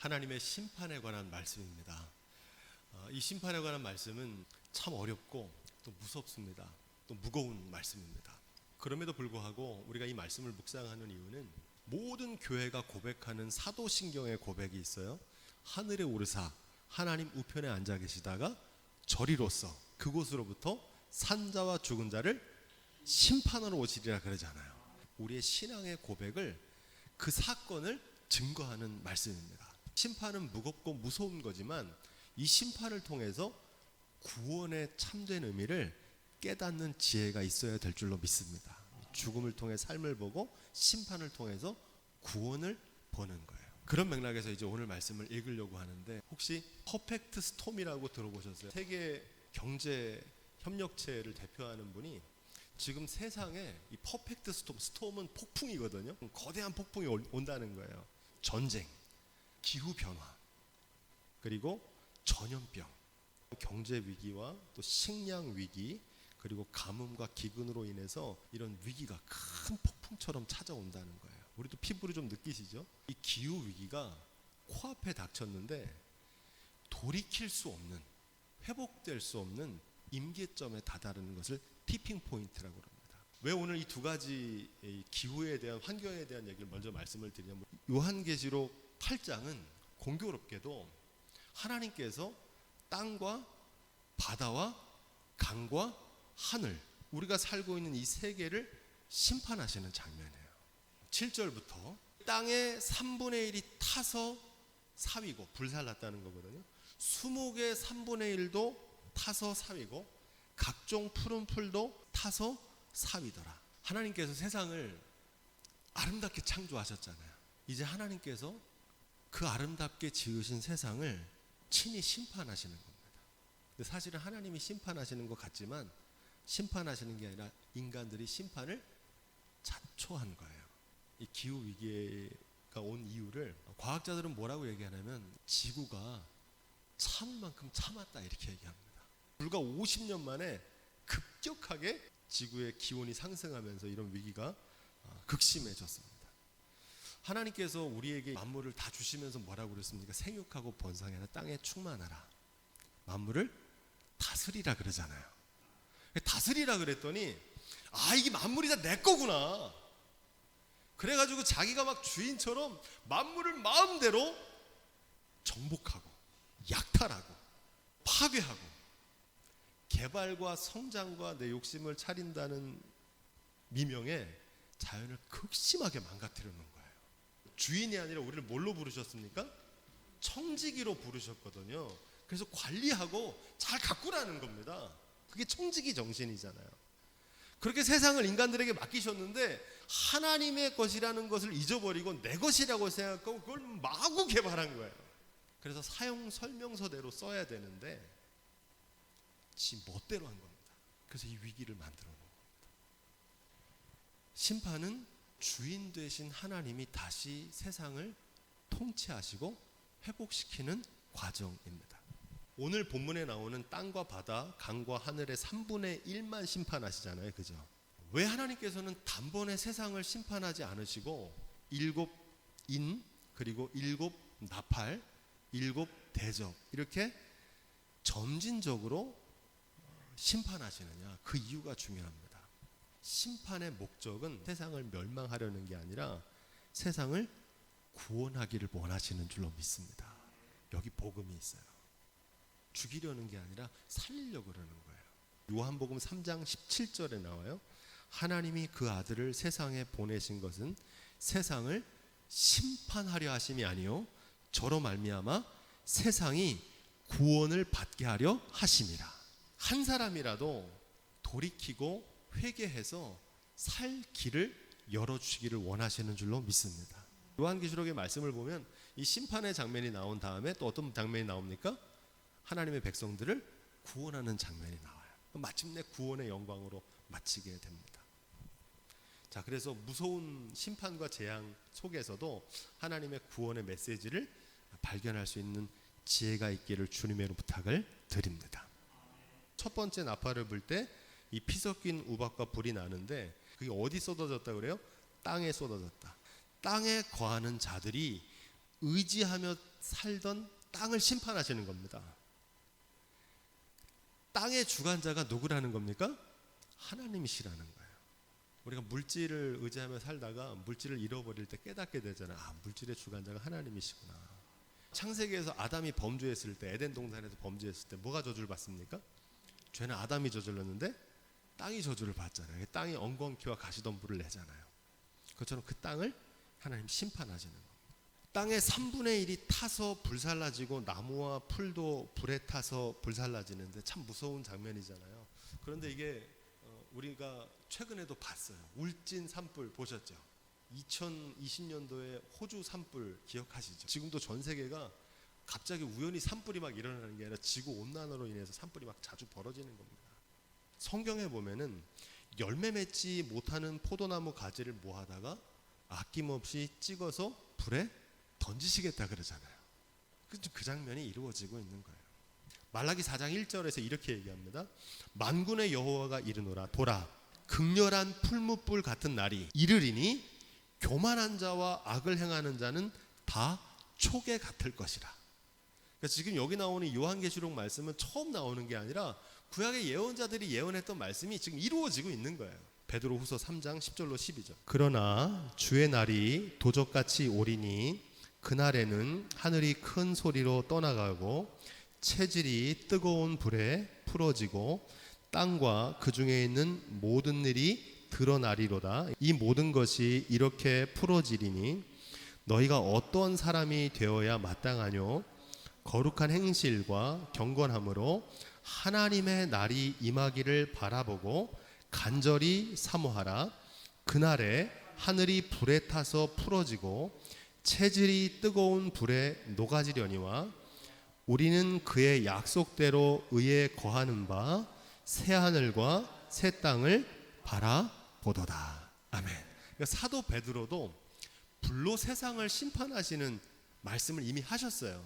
하나님의 심판에 관한 말씀입니다. 이 심판에 관한 말씀은 참 어렵고 또 무섭습니다. 또 무거운 말씀입니다. 그럼에도 불구하고 우리가 이 말씀을 묵상하는 이유는 모든 교회가 고백하는 사도신경의 고백이 있어요. 하늘에 오르사 하나님 우편에 앉아 계시다가 저리로서 그곳으로부터 산자와 죽은 자를 심판하러 오시리라 그러잖아요. 우리의 신앙의 고백을, 그 사건을 증거하는 말씀입니다. 심판은 무겁고 무서운 거지만 이 심판을 통해서 구원의 참된 의미를 깨닫는 지혜가 있어야 될 줄로 믿습니다. 죽음을 통해 삶을 보고 심판을 통해서 구원을 보는 거예요. 그런 맥락에서 이제 오늘 말씀을 읽으려고 하는데, 혹시 퍼펙트 스톰이라고 들어보셨어요? 세계 경제 협력체를 대표하는 분이 지금 세상에 이 퍼펙트 스톰은 폭풍이거든요. 거대한 폭풍이 온다는 거예요. 전쟁, 기후변화, 그리고 전염병, 경제 위기와 또 식량 위기, 그리고 가뭄과 기근으로 인해서 이런 위기가 큰 폭풍처럼 찾아온다는 거예요. 우리도 피부로 좀 느끼시죠? 이 기후 위기가 코앞에 닥쳤는데 돌이킬 수 없는, 회복될 수 없는 임계점에 다다르는 것을 티핑 포인트라고 합니다. 왜 오늘 이 두 가지 기후에 대한, 환경에 대한 얘기를 먼저 말씀을 드리냐면, 요한계시록 8장은 공교롭게도 하나님께서 땅과 바다와 강과 하늘, 우리가 살고 있는 이 세계를 심판하시는 장면이에요. 7절부터 땅의 3분의 1이 타서 사위고, 불살랐다는 거거든요. 수목의 3분의 1도 타서 사위고, 각종 푸른 풀도 타서 사위더라. 하나님께서 세상을 아름답게 창조하셨잖아요. 이제 하나님께서 그 아름답게 지으신 세상을 친히 심판하시는 겁니다. 근데 사실은 하나님이 심판하시는 것 같지만 심판하시는 게 아니라 인간들이 심판을 자초한 거예요. 이 기후 위기가 온 이유를 과학자들은 뭐라고 얘기하냐면, 지구가 참을 만큼 참았다, 이렇게 얘기합니다. 불과 50년 만에 급격하게 지구의 기온이 상승하면서 이런 위기가 극심해졌습니다. 하나님께서 우리에게 만물을 다 주시면서 뭐라고 그랬습니까? 생육하고 번성하라, 땅에 충만하라, 만물을 다스리라 그러잖아요. 다스리라 그랬더니, 이게 만물이 다 내 거구나. 그래가지고 자기가 막 주인처럼 만물을 마음대로 정복하고 약탈하고 파괴하고 개발과 성장과 내 욕심을 차린다는 미명에 자연을 극심하게 망가뜨리는 거예요. 주인이 아니라 우리를 뭘로 부르셨습니까? 청지기로 부르셨거든요. 그래서 관리하고 잘 가꾸라는 겁니다. 그게 청지기 정신이잖아요. 그렇게 세상을 인간들에게 맡기셨는데 하나님의 것이라는 것을 잊어버리고 내 것이라고 생각하고 그걸 마구 개발한 거예요. 그래서 사용 설명서대로 써야 되는데 지 멋대로 한 겁니다. 그래서 이 위기를 만들어 놓은 겁니다. 심판은 주인 되신 하나님이 다시 세상을 통치하시고 회복시키는 과정입니다. 오늘 본문에 나오는 땅과 바다, 강과 하늘의 3분의 1만 심판하시잖아요. 그죠? 왜 하나님께서는 단번에 세상을 심판하지 않으시고 7인, 그리고 7 나팔, 7 대접, 이렇게 점진적으로 심판하시느냐? 그 이유가 중요합니다. 심판의 목적은 세상을 멸망하려는 게 아니라 세상을 구원하기를 원하시는 줄로 믿습니다. 여기 복음이 있어요. 죽이려는 게 아니라 살리려고 그러는 거예요. 요한복음 3장 17절에 나와요. 하나님이 그 아들을 세상에 보내신 것은 세상을 심판하려 하심이 아니요 저로 말미암아 세상이 구원을 받게 하려 하심이라. 한 사람이라도 돌이키고 회개해서 살 길을 열어주시기를 원하시는 줄로 믿습니다. 요한계시록의 말씀을 보면 이 심판의 장면이 나온 다음에 또 어떤 장면이 나옵니까? 하나님의 백성들을 구원하는 장면이 나와요. 마침내 구원의 영광으로 마치게 됩니다. 자, 그래서 무서운 심판과 재앙 속에서도 하나님의 구원의 메시지를 발견할 수 있는 지혜가 있기를 주님의 부탁을 드립니다. 첫 번째 나팔을 불 때 이 피 섞인 우박과 불이 나는데 그게 어디 쏟아졌다 그래요? 땅에 쏟아졌다. 땅에 거하는 자들이 의지하며 살던 땅을 심판하시는 겁니다. 땅의 주관자가 누구라는 겁니까? 하나님이시라는 거예요. 우리가 물질을 의지하며 살다가 물질을 잃어버릴 때 깨닫게 되잖아요. 물질의 주관자가 하나님이시구나. 창세기에서 아담이 범죄했을 때, 에덴 동산에서 범죄했을 때 뭐가 저주를 받습니까? 죄는 아담이 저질렀는데 땅이 저주를 받잖아요. 땅이 엉겅퀴와 가시덤불을 내잖아요. 그것처럼 그 땅을 하나님 심판하시는 겁니다. 땅의 3분의 1이 타서 불살라지고 나무와 풀도 불에 타서 불살라지는데 참 무서운 장면이잖아요. 그런데 이게 우리가 최근에도 봤어요. 울진 산불 보셨죠? 2020년도에 호주 산불 기억하시죠? 지금도 전 세계가 갑자기 우연히 산불이 막 일어나는 게 아니라 지구온난화로 인해서 산불이 막 자주 벌어지는 겁니다. 성경에 보면은 열매 맺지 못하는 포도나무 가지를 모아다가 아낌없이 찍어서 불에 던지시겠다 그러잖아요. 그 장면이 이루어지고 있는 거예요. 말라기 4장 1절에서 이렇게 얘기합니다. 만군의 여호와가 이르노라 보라 극렬한 풀무불 같은 날이 이르리니 교만한 자와 악을 행하는 자는 다 촉에 같을 것이라. 그러니까 지금 여기 나오는 요한계시록 말씀은 처음 나오는 게 아니라 구약의 예언자들이 예언했던 말씀이 지금 이루어지고 있는 거예요. 베드로후서 3장 10절로 12절. 그러나 주의 날이 도적같이 오리니 그날에는 하늘이 큰 소리로 떠나가고 체질이 뜨거운 불에 풀어지고 땅과 그 중에 있는 모든 일이 드러나리로다. 이 모든 것이 이렇게 풀어지리니 너희가 어떤 사람이 되어야 마땅하뇨? 거룩한 행실과 경건함으로 하나님의 날이 임하기를 바라보고 간절히 사모하라. 그날에 하늘이 불에 타서 풀어지고 체질이 뜨거운 불에 녹아지려니와 우리는 그의 약속대로 의에 거하는 바 새 하늘과 새 땅을 바라보도다. 아멘. 그러니까 사도 베드로도 불로 세상을 심판하시는 말씀을 이미 하셨어요.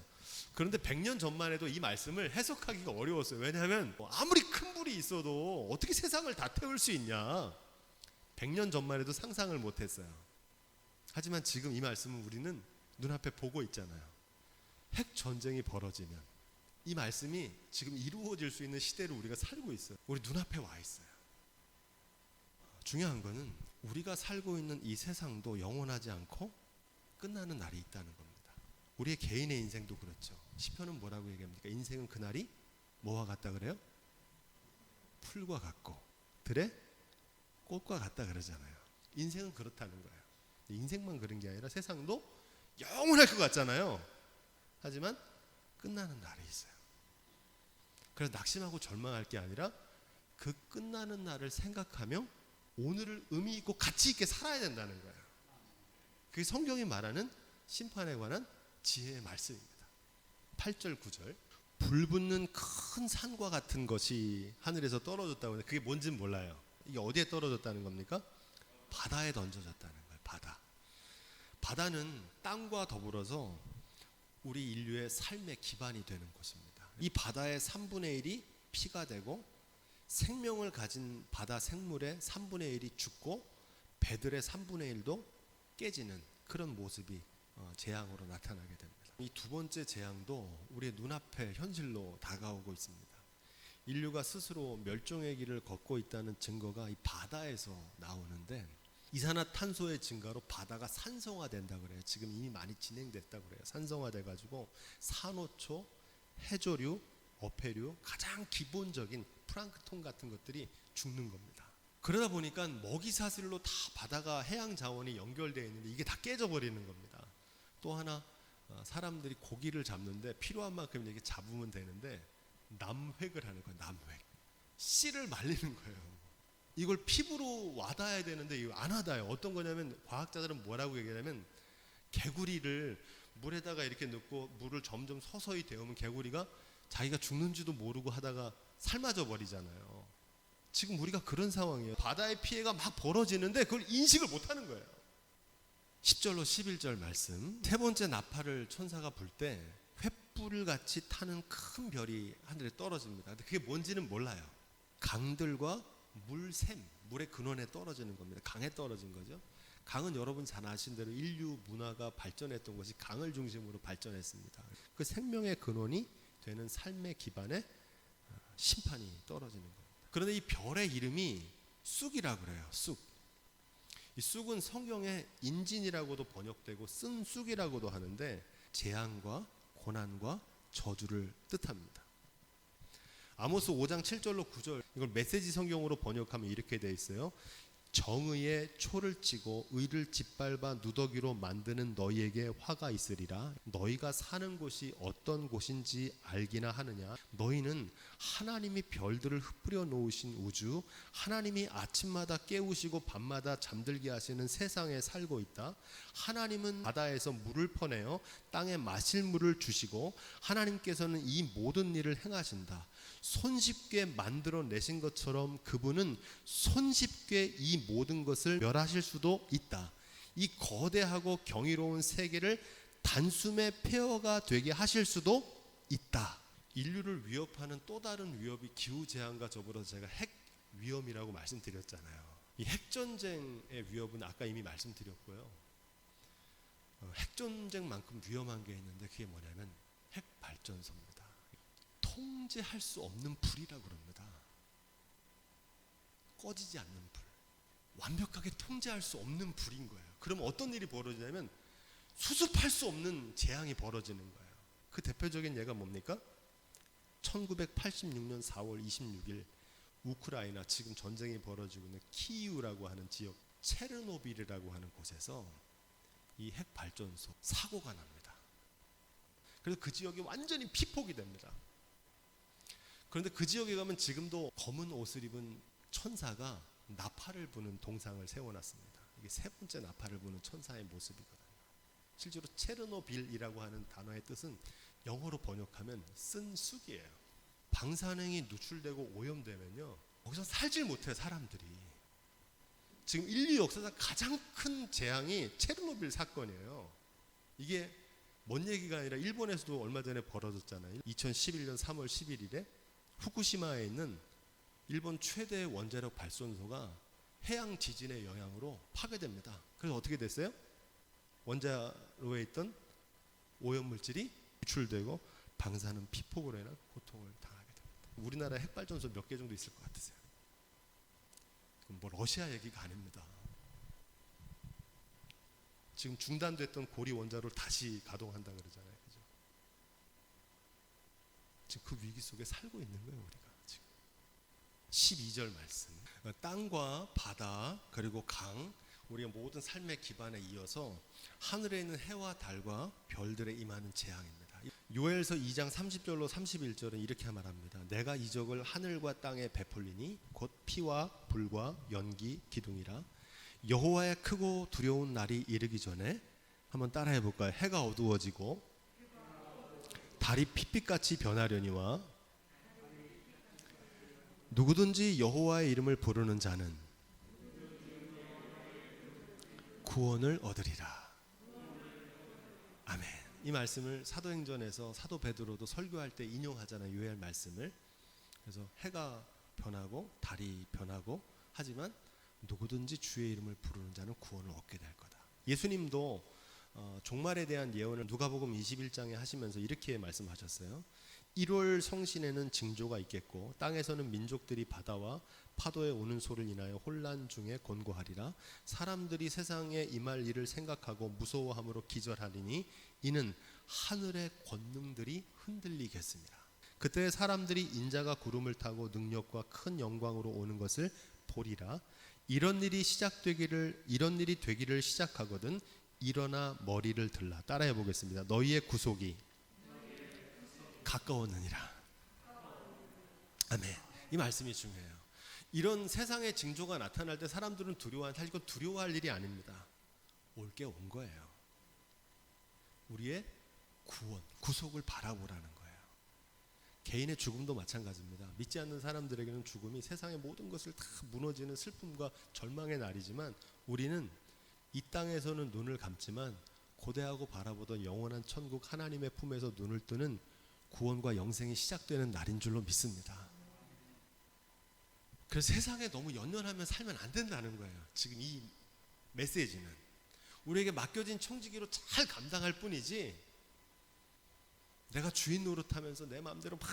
그런데 100년 전만 해도 이 말씀을 해석하기가 어려웠어요. 왜냐하면 아무리 큰 불이 있어도 어떻게 세상을 다 태울 수 있냐. 100년 전만 해도 상상을 못했어요. 하지만 지금 이 말씀은 우리는 눈앞에 보고 있잖아요. 핵 전쟁이 벌어지면 이 말씀이 지금 이루어질 수 있는 시대를 우리가 살고 있어요. 우리 눈앞에 와 있어요. 중요한 거는 우리가 살고 있는 이 세상도 영원하지 않고 끝나는 날이 있다는 겁니다. 우리의 개인의 인생도 그렇죠. 시편은 뭐라고 얘기합니까? 인생은 그날이 뭐와 같다 그래요? 풀과 같고 들의 꽃과 같다 그러잖아요. 인생은 그렇다는 거예요. 인생만 그런 게 아니라 세상도 영원할 것 같잖아요. 하지만 끝나는 날이 있어요. 그래서 낙심하고 절망할 게 아니라 그 끝나는 날을 생각하며 오늘을 의미 있고 가치 있게 살아야 된다는 거예요. 그게 성경이 말하는 심판에 관한 지혜의 말씀입니다. 8절 9절 불붙는 큰 산과 같은 것이 하늘에서 떨어졌다고 하는데 그게 뭔지는 몰라요. 이게 어디에 떨어졌다는 겁니까? 바다에 던져졌다는 거예요. 바다는 땅과 더불어서 우리 인류의 삶의 기반이 되는 곳입니다. 이 바다의 3분의 1이 피가 되고 생명을 가진 바다 생물의 3분의 1이 죽고 배들의 3분의 1도 깨지는 그런 모습이 재앙으로 나타나게 됩니다. 이 두 번째 재앙도 우리의 눈앞에 현실로 다가오고 있습니다. 인류가 스스로 멸종의 길을 걷고 있다는 증거가 이 바다에서 나오는데 이산화탄소의 증가로 바다가 산성화된다 그래요. 지금 이미 많이 진행됐다 그래요. 산성화돼 가지고 산호초, 해조류, 어패류 가장 기본적인 플랑크톤 같은 것들이 죽는 겁니다. 그러다 보니까 먹이 사슬로 다 바다가 해양 자원이 연결되어 있는데 이게 다 깨져버리는 겁니다. 또 하나 사람들이 고기를 잡는데 필요한 만큼 이렇게 잡으면 되는데 남획을 하는 거예요. 남획. 씨를 말리는 거예요. 이걸 피부로 와닿아야 되는데 이거 안 와닿아요. 어떤 거냐면 과학자들은 뭐라고 얘기하냐면 개구리를 물에다가 이렇게 넣고 물을 점점 서서히 데우면 개구리가 자기가 죽는지도 모르고 하다가 삶아져 버리잖아요. 지금 우리가 그런 상황이에요. 바다의 피해가 막 벌어지는데 그걸 인식을 못하는 거예요. 10절로 11절 말씀. 세 번째 나팔을 천사가 불 때 횃불 같이 타는 큰 별이 하늘에 떨어집니다. 근데 그게 뭔지는 몰라요. 강들과 물샘, 물의 근원에 떨어지는 겁니다. 강에 떨어진 거죠. 강은 여러분 잘 아신 대로 인류 문화가 발전했던 것이 강을 중심으로 발전했습니다. 그 생명의 근원이 되는 삶의 기반에 심판이 떨어지는 겁니다. 그런데 이 별의 이름이 쑥이라고 그래요. 쑥. 이 쑥은 성경에 인진이라고도 번역되고 쓴 쑥이라고도 하는데 재앙과 고난과 저주를 뜻합니다. 아모스 5장 7절로 9절, 이걸 메시지 성경으로 번역하면 이렇게 되어 있어요. 정의에 초를 치고 의를 짓밟아 누더기로 만드는 너희에게 화가 있으리라. 너희가 사는 곳이 어떤 곳인지 알기나 하느냐. 너희는 하나님이 별들을 흩뿌려 놓으신 우주, 하나님이 아침마다 깨우시고 밤마다 잠들게 하시는 세상에 살고 있다. 하나님은 바다에서 물을 퍼내어 땅에 마실 물을 주시고 하나님께서는 이 모든 일을 행하신다. 손쉽게 만들어내신 것처럼 그분은 손쉽게 이 모든 것을 멸하실 수도 있다. 이 거대하고 경이로운 세계를 단숨에 폐허가 되게 하실 수도 있다. 인류를 위협하는 또 다른 위협이 기후재앙과 더불어서 제가 핵 위험이라고 말씀드렸잖아요. 이 핵전쟁의 위협은 아까 이미 말씀드렸고요. 핵전쟁만큼 위험한 게 있는데 그게 뭐냐면 핵발전소입니다. 통제할 수 없는 불이라고 그럽니다. 꺼지지 않는 불. 완벽하게 통제할 수 없는 불인 거예요. 그럼 어떤 일이 벌어지냐면 수습할 수 없는 재앙이 벌어지는 거예요. 그 대표적인 예가 뭡니까? 1986년 4월 26일 우크라이나 지금 전쟁이 벌어지고 있는 키이우라고 하는 지역 체르노빌이라고 하는 곳에서 이 핵발전소 사고가 납니다. 그래서 그 지역이 완전히 피폭이 됩니다. 그런데 그 지역에 가면 지금도 검은 옷을 입은 천사가 나팔을 부는 동상을 세워놨습니다. 이게 세 번째 나팔을 부는 천사의 모습이거든요. 실제로 체르노빌이라고 하는 단어의 뜻은 영어로 번역하면 쓴 쑥이에요. 방사능이 누출되고 오염되면요, 거기서 살질 못해요, 사람들이. 지금 인류 역사상 가장 큰 재앙이 체르노빌 사건이에요. 이게 먼 얘기가 아니라 일본에서도 얼마 전에 벌어졌잖아요. 2011년 3월 11일에 후쿠시마에 있는 일본 최대 원자력 발전소가 해양 지진의 영향으로 파괴됩니다. 그래서 어떻게 됐어요? 원자로에 있던 오염물질이 유출되고 방사능 피폭으로 인한 고통을 당하게 됩니다. 우리나라에 핵발전소 몇 개 정도 있을 것 같으세요? 뭐 러시아 얘기가 아닙니다. 지금 중단됐던 고리 원자로를 다시 가동한다 그러잖아요. 그죠? 지금 그 위기 속에 살고 있는 거예요, 우리가 지금. 12절 말씀. 땅과 바다 그리고 강, 우리의 모든 삶의 기반에 이어서 하늘에 있는 해와 달과 별들에 임하는 재앙입니다. 요엘서 2장 30절로 31절은 이렇게 말합니다. 내가 이적을 하늘과 땅에 베풀리니 곧 피와 불과 연기 기둥이라. 여호와의 크고 두려운 날이 이르기 전에, 한번 따라해 볼까요? 해가 어두워지고 달이 핏빛같이 변하려니와 누구든지 여호와의 이름을 부르는 자는 구원을 얻으리라. 아멘. 이 말씀을 사도행전에서 사도 베드로도 설교할 때 인용하잖아요. 요엘 말씀을. 그래서 해가 변하고 달이 변하고 하지만 누구든지 주의 이름을 부르는 자는 구원을 얻게 될 거다. 예수님도 종말에 대한 예언을 누가복음 21장에 하시면서 이렇게 말씀하셨어요. 1월 성신에는 징조가 있겠고 땅에서는 민족들이 바다와 파도에 오는 소를 인하여 혼란 중에 곤고하리라. 사람들이 세상에 임할 일을 생각하고 무서워함으로 기절하리니 이는 하늘의 권능들이 흔들리겠습니다. 그때 사람들이 인자가 구름을 타고 능력과 큰 영광으로 오는 것을 보리라. 이런 일이 되기를 시작하거든 일어나 머리를 들라. 따라해 보겠습니다. 너희의 구속이 가까웠느니라. 아멘. 이 말씀이 중요해요. 이런 세상의 징조가 나타날 때 사람들은 사실 이건 두려워할 일이 아닙니다. 올 게 온 거예요. 우리의 구원, 구속을 바라보라는 거예요. 개인의 죽음도 마찬가지입니다. 믿지 않는 사람들에게는 죽음이 세상의 모든 것을 다 무너지는 슬픔과 절망의 날이지만 우리는 이 땅에서는 눈을 감지만 고대하고 바라보던 영원한 천국 하나님의 품에서 눈을 뜨는 구원과 영생이 시작되는 날인 줄로 믿습니다. 그래서 세상에 너무 연연하며 살면 안 된다는 거예요. 지금 이 메시지는 우리에게 맡겨진 청지기로 잘 감당할 뿐이지, 내가 주인 노릇하면서 내 마음대로 막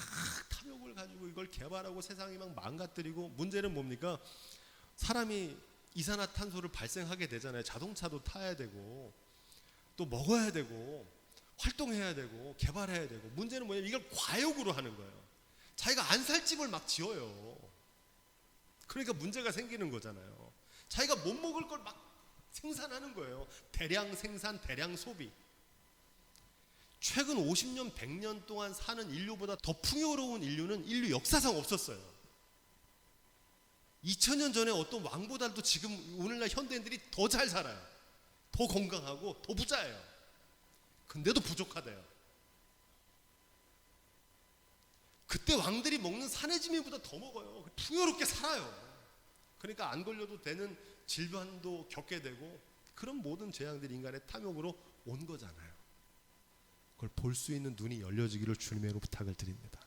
탐욕을 가지고 이걸 개발하고 세상이 막 망가뜨리고, 문제는 뭡니까? 사람이 이산화탄소를 발생하게 되잖아요. 자동차도 타야 되고 또 먹어야 되고 활동해야 되고 개발해야 되고. 문제는 뭐냐면 이걸 과욕으로 하는 거예요. 자기가 안 살 집을 막 지어요. 그러니까 문제가 생기는 거잖아요. 자기가 못 먹을 걸 막 생산하는 거예요. 대량 생산, 대량 소비. 최근 50년, 100년 동안 사는 인류보다 더 풍요로운 인류는 인류 역사상 없었어요. 2000년 전에 어떤 왕보다도 지금 오늘날 현대인들이 더 잘 살아요. 더 건강하고 더 부자예요. 근데도 부족하대요. 그때 왕들이 먹는 사내지미보다 더 먹어요. 풍요롭게 살아요. 그러니까 안 걸려도 되는 질환도 겪게 되고, 그런 모든 재앙들이 인간의 탐욕으로 온 거잖아요. 그걸 볼 수 있는 눈이 열려지기를 주님으로 부탁을 드립니다.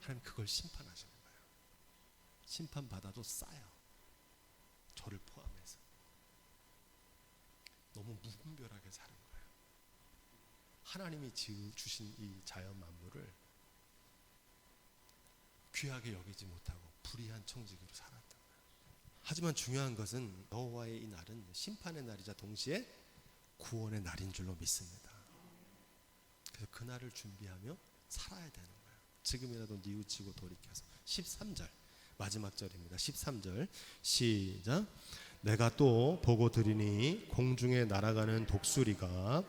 하나님 그걸 심판하시는 거예요. 심판받아도 싸요. 저를 포함해서. 너무 무분별하게 사는 거예요. 하나님이 주신 이 자연 만물을 귀하게 여기지 못하고 불의한 청지기로 살았던 거예요. 하지만 중요한 것은 여호와의 이 날은 심판의 날이자 동시에 구원의 날인 줄로 믿습니다. 그래서 그 날을 준비하며 살아야 되는 거예요. 지금이라도 뉘우치고 돌이켜서. 13절 마지막 절입니다. 13절 시작. 내가 또 보고 들으니 공중에 날아가는 독수리가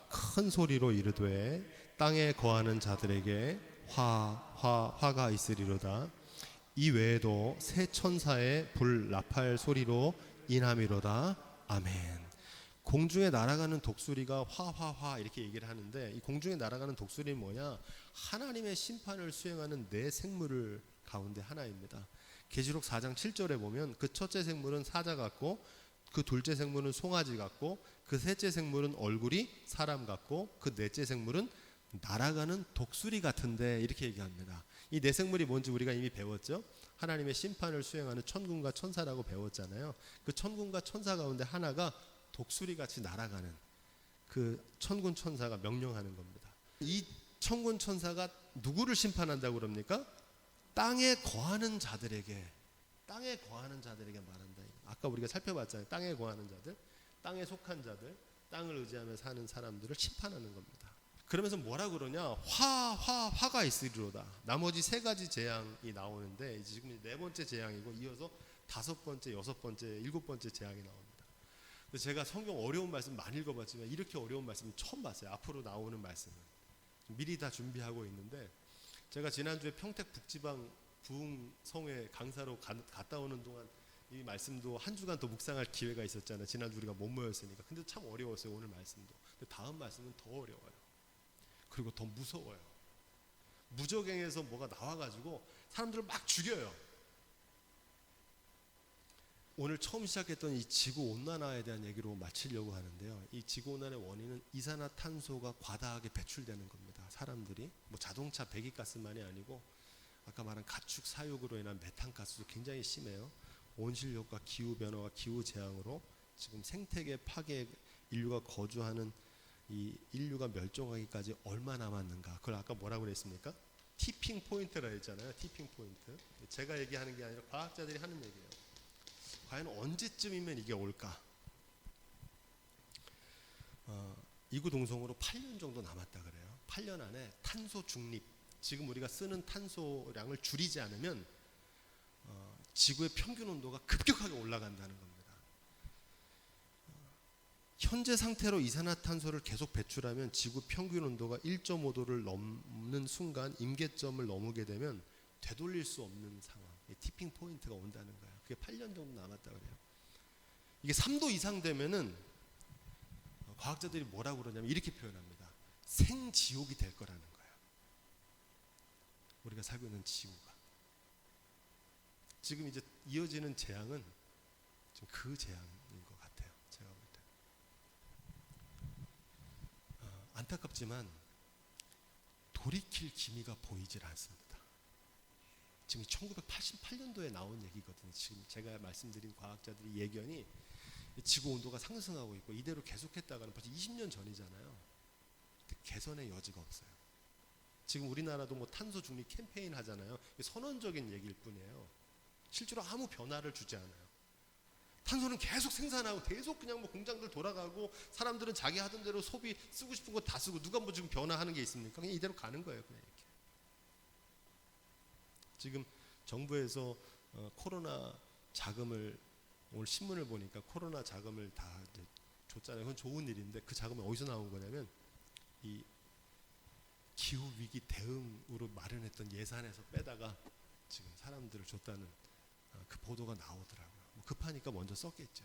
큰 소리로 이르되 땅에 거하는 자들에게 화가 있으리로다. 이 외에도 새 천사의 불 나팔 소리로 인함이로다. 아멘. 공중에 날아가는 독수리가 화화화 이렇게 얘기를 하는데, 이 공중에 날아가는 독수리는 뭐냐? 하나님의 심판을 수행하는 네 생물 가운데 하나입니다. 계시록 4장 7절에 보면 그 첫째 생물은 사자 같고, 그 둘째 생물은 송아지 같고, 그 셋째 생물은 얼굴이 사람 같고, 그 넷째 생물은 날아가는 독수리 같은데, 이렇게 얘기합니다. 이 네 생물이 뭔지 우리가 이미 배웠죠. 하나님의 심판을 수행하는 천군과 천사라고 배웠잖아요. 그 천군과 천사 가운데 하나가 독수리같이 날아가는 그 천군 천사가 명령하는 겁니다. 이 천군 천사가 누구를 심판한다고 그럽니까? 땅에 거하는 자들에게 말한다. 아까 우리가 살펴봤잖아요. 땅에 거하는 자들, 땅에 속한 자들, 땅을 의지하며 사는 사람들을 심판하는 겁니다. 그러면서 뭐라 그러냐? 화가 있으리로다. 나머지 세 가지 재앙이 나오는데, 지금 네 번째 재앙이고, 이어서 다섯 번째, 여섯 번째, 일곱 번째 재앙이 나옵니다. 제가 성경 어려운 말씀 많이 읽어봤지만 이렇게 어려운 말씀 처음 봤어요. 앞으로 나오는 말씀은 미리 다 준비하고 있는데, 제가 지난주에 평택 북지방 부흥성회 강사로 갔다 오는 동안 이 말씀도 한 주간 더 묵상할 기회가 있었잖아요. 지난주 우리가 못 모였으니까. 근데 참 어려웠어요. 오늘 말씀도. 근데 다음 말씀은 더 어려워요. 그리고 더 무서워요. 무적행에서 뭐가 나와가지고 사람들을 막 죽여요. 오늘 처음 시작했던 이 지구온난화에 대한 얘기로 마치려고 하는데요. 이 지구온난화의 원인은 이산화탄소가 과다하게 배출되는 겁니다. 사람들이 뭐 자동차 배기가스만이 아니고 아까 말한 가축 사육으로 인한 메탄가스도 굉장히 심해요. 온실효과, 기후변화와 기후재앙으로 지금 생태계 파괴, 인류가 거주하는 이 인류가 멸종하기까지 얼마 남았는가. 그걸 아까 뭐라고 그랬습니까? 티핑 포인트라 했잖아요. 티핑 포인트. 제가 얘기하는 게 아니라 과학자들이 하는 얘기예요. 과연 언제쯤이면 이게 올까? 이구동성으로 8년 정도 남았다 그래요. 8년 안에 탄소 중립, 지금 우리가 쓰는 탄소량을 줄이지 않으면 지구의 평균 온도가 급격하게 올라간다는 겁니다. 현재 상태로 이산화탄소를 계속 배출하면 지구 평균 온도가 1.5도를 넘는 순간 임계점을 넘게 되면 되돌릴 수 없는 상황, 티핑 포인트가 온다는 거예요. 그게 8년 정도 남았다 그래요. 이게 3도 이상 되면은 과학자들이 뭐라고 그러냐면 이렇게 표현합니다. 생지옥이 될 거라는 거예요. 우리가 살고 있는 지구가. 지금 이제 이어지는 재앙은 지금 그 재앙인 것 같아요. 제가 볼 때. 안타깝지만 돌이킬 기미가 보이질 않습니다. 지금 1988년도에 나온 얘기거든요. 지금 제가 말씀드린 과학자들의 예견이 지구 온도가 상승하고 있고 이대로 계속했다가는 벌써 20년 전이잖아요. 개선의 여지가 없어요. 지금 우리나라도 뭐 탄소 중립 캠페인 하잖아요. 선언적인 얘기일 뿐이에요. 실제로 아무 변화를 주지 않아요. 탄소는 계속 생산하고 계속 그냥 뭐 공장들 돌아가고 사람들은 자기 하던 대로 소비 쓰고 싶은 거 다 쓰고 누가 뭐 지금 변화하는 게 있습니까? 그냥 이대로 가는 거예요. 그냥 이렇게. 지금 정부에서 코로나 자금을 오늘 신문을 보니까 코로나 자금을 다 이제 줬잖아요. 그건 좋은 일인데 그 자금이 어디서 나온 거냐면 이 기후 위기 대응으로 마련했던 예산에서 빼다가 지금 사람들을 줬다는 그 보도가 나오더라고요. 뭐 급하니까 먼저 썼겠죠.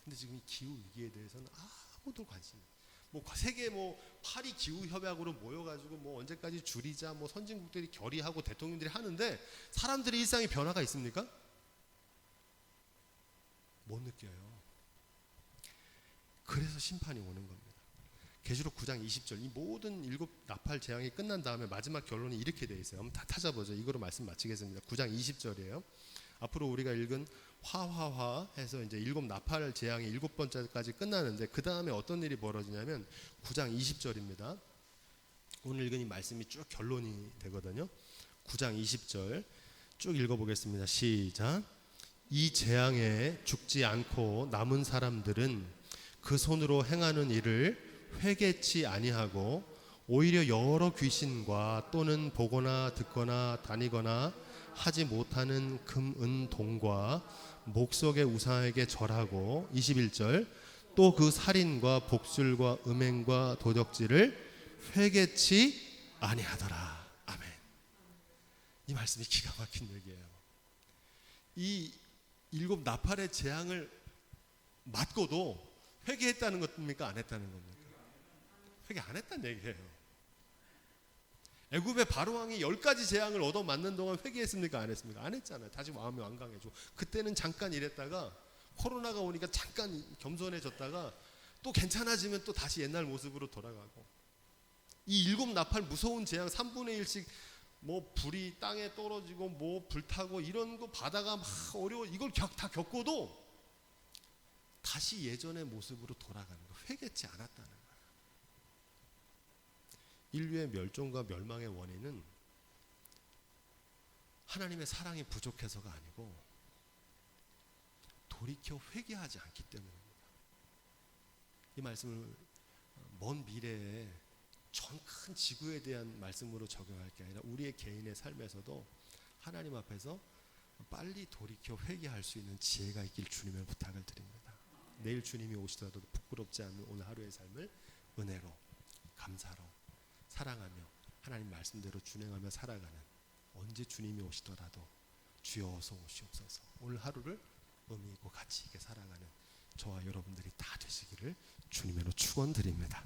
근데 지금 이 기후 위기에 대해서는 아무도 관심이. 뭐 세계 뭐 파리 기후 협약으로 모여가지고 뭐 언제까지 줄이자 뭐 선진국들이 결의하고 대통령들이 하는데 사람들의 일상에 변화가 있습니까? 못 느껴요. 그래서 심판이 오는 겁니다. 계시록 9장 20절 이 모든 7 나팔 재앙이 끝난 다음에 마지막 결론이 이렇게 돼 있어요. 한번 다 찾아보죠. 이거로 말씀 마치겠습니다. 9장 20절이에요. 앞으로 우리가 읽은 화화화 해서 이제 7 나팔 재앙이 7번째까지 끝나는데 그 다음에 어떤 일이 벌어지냐면 9장 20절입니다. 오늘 읽은 이 말씀이 쭉 결론이 되거든요. 9장 20절 쭉 읽어보겠습니다. 시작. 이 재앙에 죽지 않고 남은 사람들은 그 손으로 행하는 일을 회개치 아니하고 오히려 여러 귀신과 또는 보거나 듣거나 다니거나 하지 못하는 금, 은, 동과 목석의 우상에게 절하고 21절 또 그 살인과 복술과 음행과 도적질을 회개치 아니하더라. 아멘. 이 말씀이 기가 막힌 얘기예요. 이 7 나팔의 재앙을 맞고도 회개했다는 겁니까? 안 했다는 겁니까? 회개 안 했다는 얘기예요. 애굽의 바로왕이 10가지 재앙을 얻어맞는 동안 회개했습니까? 안 했습니까? 안 했잖아요. 다시 마음이 완강해지고 그때는 잠깐 이랬다가 코로나가 오니까 잠깐 겸손해졌다가 또 괜찮아지면 또 다시 옛날 모습으로 돌아가고 이 7 나팔 무서운 재앙 3분의 1씩 뭐 불이 땅에 떨어지고 뭐 불타고 이런 거 바다가 막 어려워 이걸 다 겪고도 다시 예전의 모습으로 돌아가는 거 회개치 않았다는 거예요. 인류의 멸종과 멸망의 원인은 하나님의 사랑이 부족해서가 아니고 돌이켜 회개하지 않기 때문입니다. 이 말씀을 먼 미래에 전 큰 지구에 대한 말씀으로 적용할 게 아니라 우리의 개인의 삶에서도 하나님 앞에서 빨리 돌이켜 회개할 수 있는 지혜가 있길 주님의 부탁을 드립니다. 내일 주님이 오시더라도 부끄럽지 않는 오늘 하루의 삶을 은혜로 감사로 사랑하며 하나님 말씀대로 준행하며 살아가는 언제 주님이 오시더라도 주여 어서 오시옵소서 오늘 하루를 의미 있고 가치 있게 살아가는 저와 여러분들이 다 되시기를 주님으로 축원드립니다.